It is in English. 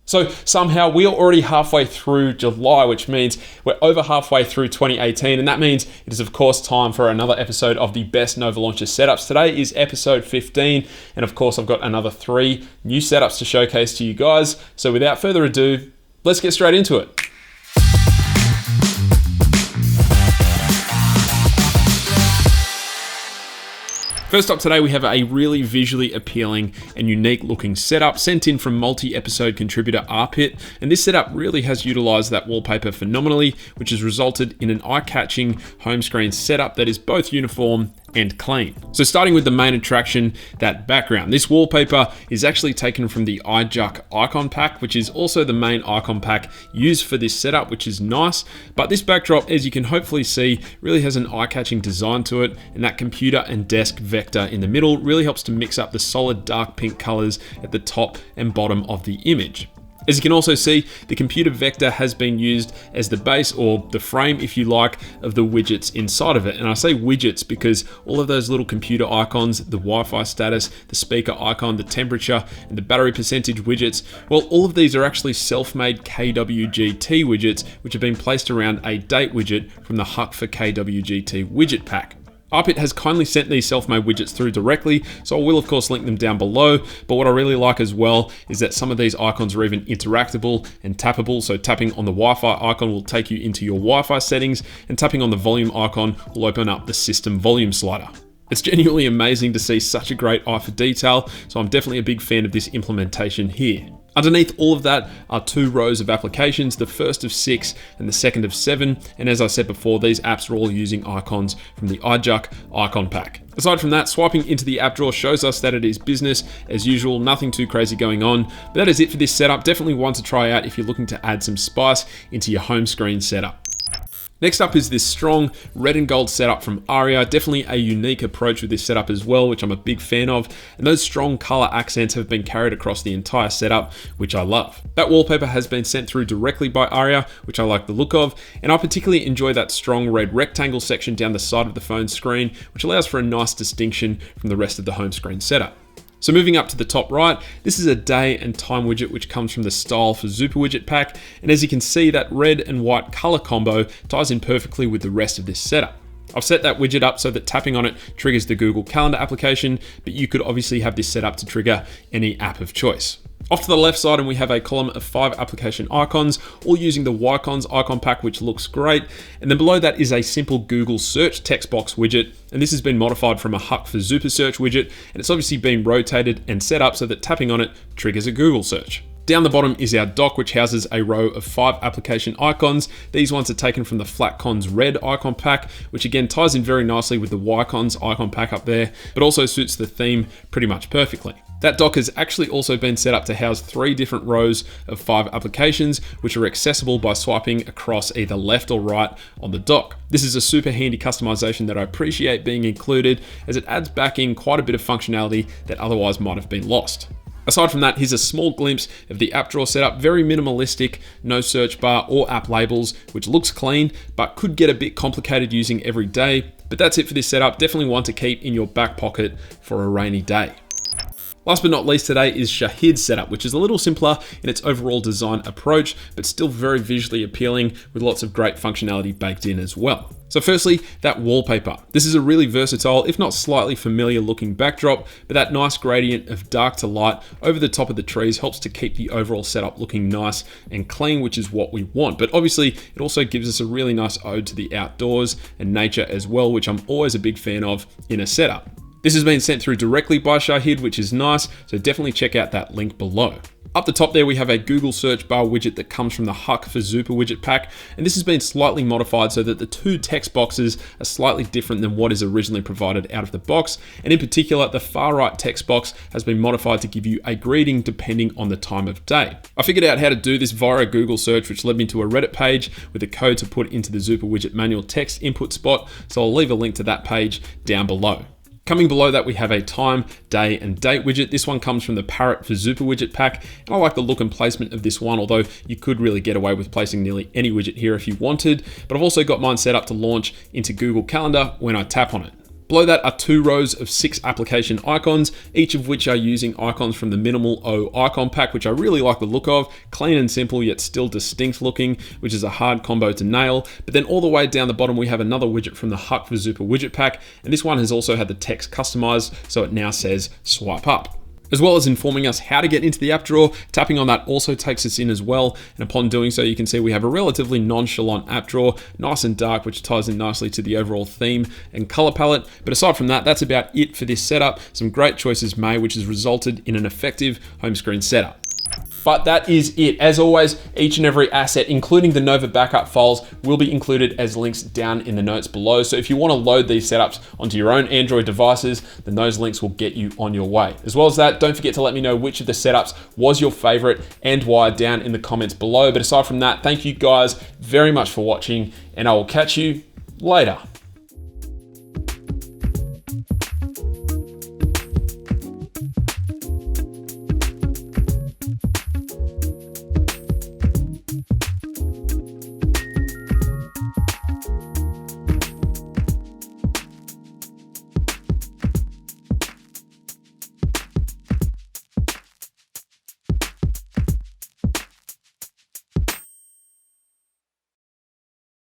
So somehow we are already halfway through July, which means we're over halfway through 2018. And that means it is of course time for another episode of the best Nova Launcher setups. Today is episode 15. And of course I've got another 3 new setups to showcase to you guys. So without further ado, let's get straight into it. First up today, we have a really visually appealing and unique looking setup sent in from multi-episode contributor Arpit. And this setup really has utilized that wallpaper phenomenally, which has resulted in an eye-catching home screen setup that is both uniform and clean. So starting with the main attraction, that background. This wallpaper is actually taken from the iJuck icon pack, which is also the main icon pack used for this setup, which is nice. But this backdrop, as you can hopefully see, really has an eye-catching design to it, and that computer and desk vector in the middle really helps to mix up the solid dark pink colors at the top and bottom of the image. As you can also see, the computer vector has been used as the base, or the frame if you like, of the widgets inside of it. And I say widgets because all of those little computer icons, the Wi-Fi status, the speaker icon, the temperature, and the battery percentage widgets, well, all of these are actually self-made KWGT widgets, which have been placed around a date widget from the Huck for KWGT widget pack. Arpit has kindly sent these self-made widgets through directly, so I will of course link them down below, but what I really like as well is that some of these icons are even interactable and tappable, so tapping on the Wi-Fi icon will take you into your Wi-Fi settings, and tapping on the volume icon will open up the system volume slider. It's genuinely amazing to see such a great eye for detail, so I'm definitely a big fan of this implementation here. Underneath all of that are 2 rows of applications, the first of 6 and the second of 7. And as I said before, these apps are all using icons from the iJuck icon pack. Aside from that, swiping into the app drawer shows us that it is business as usual, nothing too crazy going on. But that is it for this setup. Definitely one to try out if you're looking to add some spice into your home screen setup. Next up is this strong red and gold setup from Aria. Definitely a unique approach with this setup as well, which I'm a big fan of. And those strong color accents have been carried across the entire setup, which I love. That wallpaper has been sent through directly by Aria, which I like the look of. And I particularly enjoy that strong red rectangle section down the side of the phone screen, which allows for a nice distinction from the rest of the home screen setup. So moving up to the top right, this is a day and time widget which comes from the Style for Zupa widget pack. And as you can see, that red and white color combo ties in perfectly with the rest of this setup. I've set that widget up so that tapping on it triggers the Google Calendar application, but you could obviously have this set up to trigger any app of choice. Off to the left side, and we have a column of 5 application icons, all using the Wycons icon pack, which looks great. And then below that is a simple Google search text box widget. And this has been modified from a Huck for Zupa search widget. And it's obviously been rotated and set up so that tapping on it triggers a Google search. Down the bottom is our dock, which houses a row of 5 application icons. These ones are taken from the Flatcons red icon pack, which again ties in very nicely with the Wycons icon pack up there, but also suits the theme pretty much perfectly. That dock has actually also been set up to house 3 different rows of 5 applications, which are accessible by swiping across either left or right on the dock. This is a super handy customization that I appreciate being included, as it adds back in quite a bit of functionality that otherwise might have been lost. Aside from that, here's a small glimpse of the app drawer setup, very minimalistic, no search bar or app labels, which looks clean, but could get a bit complicated using every day. But that's it for this setup, definitely one to keep in your back pocket for a rainy day. Last but not least today is Shahid's setup, which is a little simpler in its overall design approach, but still very visually appealing with lots of great functionality baked in as well. So firstly, that wallpaper. This is a really versatile, if not slightly familiar looking backdrop, but that nice gradient of dark to light over the top of the trees helps to keep the overall setup looking nice and clean, which is what we want. But obviously, it also gives us a really nice ode to the outdoors and nature as well, which I'm always a big fan of in a setup. This has been sent through directly by Shahid, which is nice, so definitely check out that link below. Up the top there, we have a Google search bar widget that comes from the Huck for Zupa widget pack, and this has been slightly modified so that the 2 text boxes are slightly different than what is originally provided out of the box, and in particular, the far right text box has been modified to give you a greeting depending on the time of day. I figured out how to do this via a Google search, which led me to a Reddit page with a code to put into the Zupa widget manual text input spot, so I'll leave a link to that page down below. Coming below that, we have a time, day, and date widget. This one comes from the Parrot for Zupa widget pack, and I like the look and placement of this one, although you could really get away with placing nearly any widget here if you wanted. But I've also got mine set up to launch into Google Calendar when I tap on it. Below that are 2 rows of 6 application icons, each of which are using icons from the Minimal O icon pack, which I really like the look of. Clean and simple, yet still distinct looking, which is a hard combo to nail. But then all the way down the bottom, we have another widget from the Huck for Zupa widget pack, and this one has also had the text customized, so it now says swipe up. As well as informing us how to get into the app drawer, tapping on that also takes us in as well. And upon doing so, you can see we have a relatively nonchalant app drawer, nice and dark, which ties in nicely to the overall theme and color palette. But aside from that, that's about it for this setup. Some great choices made, which has resulted in an effective home screen setup. But that is it. As always, each and every asset, including the Nova backup files, will be included as links down in the notes below. So if you want to load these setups onto your own Android devices, then those links will get you on your way. As well as that, don't forget to let me know which of the setups was your favorite and why down in the comments below. But aside from that, thank you guys very much for watching, and I will catch you later.